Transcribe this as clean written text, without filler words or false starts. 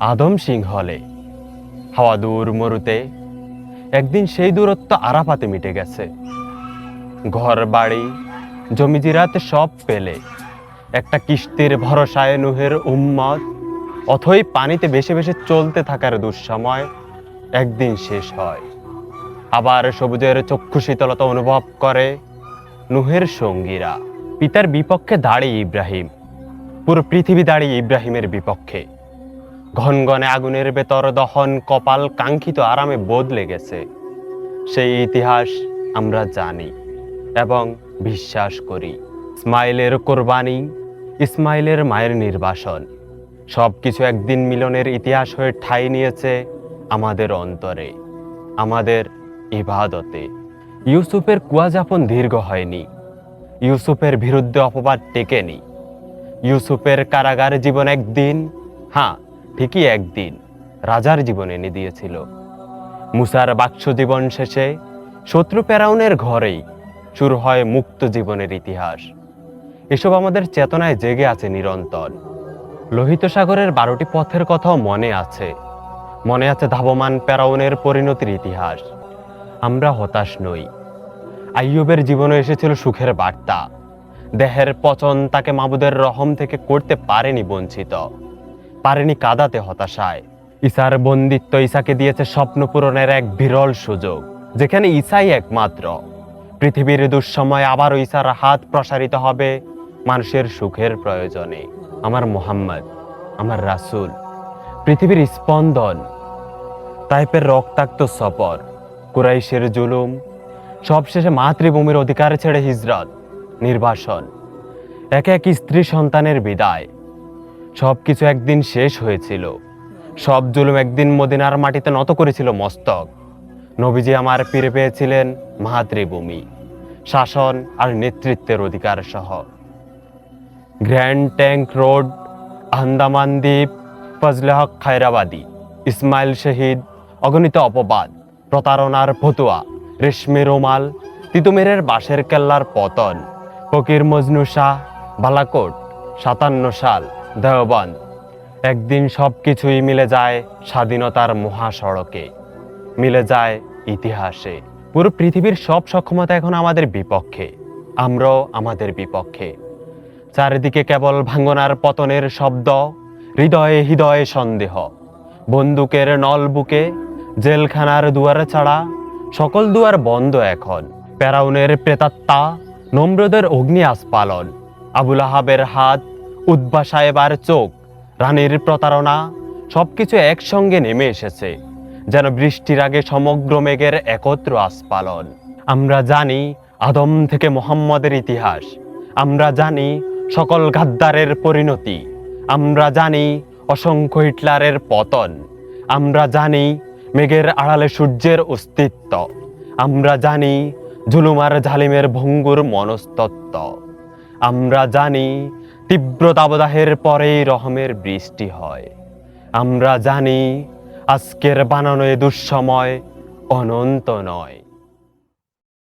আদম সিংহলে হাওয়া দূর মরুতে একদিন সেই দূরত্ব আরাফাতে মিটে গেছে। ঘর বাড়ি জমি জিরাত সব পেলে একটা কিস্তির ভরসায় নুহের উম্মত অথই পানিতে ভেসে ভেসে চলতে থাকার দুঃসময় একদিন শেষ হয়। আবার সবুজের চক্ষু শীতলতা অনুভব করে নুহের সঙ্গীরা। পিতার বিপক্ষে দাঁড়িয়ে ইব্রাহিম, পুরো পৃথিবী দাঁড়িয়ে ইব্রাহিমের বিপক্ষে। ঘনঘনে আগুনের ভেতর দহন কপাল কাঙ্ক্ষিত আরামে বদলে গেছে। সেই ইতিহাস আমরা জানি এবং বিশ্বাস করি। ইসমাইলের কোরবানি, ইসমাইলের মায়ের নির্বাসন, সব কিছু একদিন মিলনের ইতিহাস হয়ে ঠাঁই নিয়েছে আমাদের অন্তরে, আমাদের ইবাদতে। ইউসুফের কুয়াযাপন দীর্ঘ হয়নি, ইউসুফের বিরুদ্ধে অপবাদ টেকেনি। ইউসুফের কারাগার জীবন একদিন, হ্যাঁ ঠিকই একদিন, রাজার জীবন এনে দিয়েছিল। মুসার বাক্স জীবন শেষে শত্রু ফেরাউনের ঘরেই শুরু হয় মুক্ত জীবনের ইতিহাস। এসব আমাদের চেতনায় জেগে আছে নিরন্তর। লোহিত সাগরের 12টি পথের কথাও মনে আছে, মনে আছে ধাবমান ফেরাউনের পরিণতির ইতিহাস। আমরা হতাশ নই। আইয়ুবের জীবনে এসেছিল সুখের বার্তা। দেহের পচন তাকে মাবুদের রহম থেকে করতে পারেনি বঞ্চিত, পারেনি কাঁদাতে হতাশায়। ঈসার বন্দিত্ব ঈসাকে দিয়েছে স্বপ্ন পূরণের এক বিরল সুযোগ, যেখানে ঈসাই একমাত্র। পৃথিবীর দুঃসময় আবারও ঈসার হাত প্রসারিত হবে মানুষের সুখের প্রয়োজনে। আমার মুহাম্মদ, আমার রাসূল, পৃথিবীর স্পন্দন। তাইপের রক্তাক্ত সফর, কুরাইশের জুলুম, সবশেষে মাতৃভূমির অধিকার ছেড়ে হিজরত, নির্বাসন, এক এক স্ত্রী সন্তানের বিদায়। সবকিছু একদিন শেষ হয়েছিল। সব জুলুম একদিন মদিনার মাটিতে নত করেছিল মস্তক। নবীজি আমার ফিরে পেয়েছিলেন মাতৃভূমি, শাসন আর নেতৃত্বের অধিকার সহ। গ্র্যান্ড ট্যাঙ্ক রোড, আন্দামান দ্বীপ, ফজলে হক খায়রাবাদী, ইসমাইল শহীদ, অগণিত অপবাদ, প্রতারণার ফতুয়া, রেশমি রুমাল, তিতুমিরের বাঁশের কেল্লার পতন, ফকির মজনু শাহ, বালাকোট, 57 সাল, দেওবন্দ। একদিন সব কিছুই মিলে যায় স্বাধীনতার মহাসড়কে, মিলে যায় ইতিহাসে। পুরো পৃথিবীর সব সক্ষমতা এখন আমাদের বিপক্ষে, আমরাও আমাদের বিপক্ষে। চারিদিকে কেবল ভাঙ্গনার পতনের শব্দ, হৃদয়ে হৃদয়ে সন্দেহ। বন্দুকের নল বুকে, জেলখানার দুয়ারে ছাড়া সকল দুয়ার বন্ধ এখন। ফেরাউনের প্রেতাত্মা, নমরুদের অগ্নি আস্ফালন, আবুল আহাবের হাত, উতবা সাহেবার চোখ, রানীর প্রতারণা, সবকিছু একসঙ্গে নেমে এসেছে যেন বৃষ্টির আগে সমগ্র মেঘের একত্র আস্ফালন। আমরা জানি আদম থেকে মুহাম্মদের ইতিহাস, আমরা জানি সকল গাদ্দারের পরিণতি, আমরা জানি অসংখ্য হিটলারের পতন, আমরা জানি মেঘের আড়ালে সূর্যের অস্তিত্ব, আমরা জানি জুলুমার জালিমের ভঙ্গুর মনস্তত্ত্ব, আমরা জানি তীব্র দাবদাহের পরেই রহমের বৃষ্টি হয়, আমরা জানি আজকের বানানো এ দুঃসময় অনন্ত নয়।